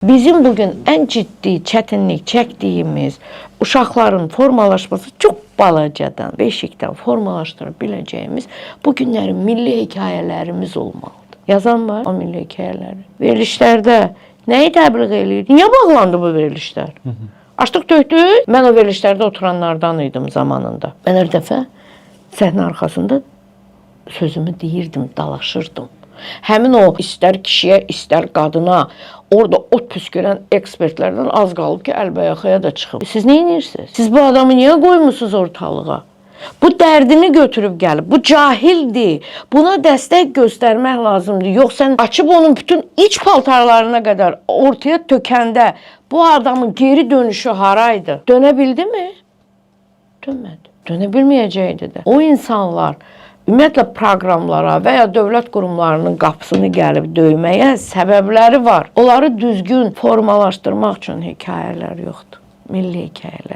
Bizim bugün en ciddi çetinlik çektiğimiz uşaqların formalaşması çok balacadan, beşikten formalaştırabileceğimiz bugünlerin milli hikayelerimiz olmalıdır. Yazan var o milli hikayeleri. Verilişlerde neyi təbliğ eləyir? Niyə bağlandı bu verilişler? Açdıq tökdük. Mən o verilişlərdə oturanlardan idim zamanında. Mən hər dəfə səhnə arxasında sözümü deyirdim, dalaşırdım. Həmin o istər kişiyə, istər qadına orada ot püskürən ekspertlərdən az qalıb ki, əlbəyaxaya da çıxıb. Siz nə edirsiniz? Siz bu adamı niyə qoymusunuz ortalığa? Bu dərdini götürüb gəlib. Bu cahildir. Buna dəstək göstərmək lazımdır. Yox, sən açıb onun bütün iç paltarlarına qədər ortaya tökəndə bu adamın geri dönüşü haraydı? Dönə bildi mi? Dönmədi. Dönə bilməyəcəkdi də. O insanlar ümumiyyətlə proqramlara və ya dövlət qurumlarının qapısını gəlib döyməyə səbəbləri var. Onları düzgün formalaşdırmaq üçün hekayələr yoxdur. Milli hekayələr.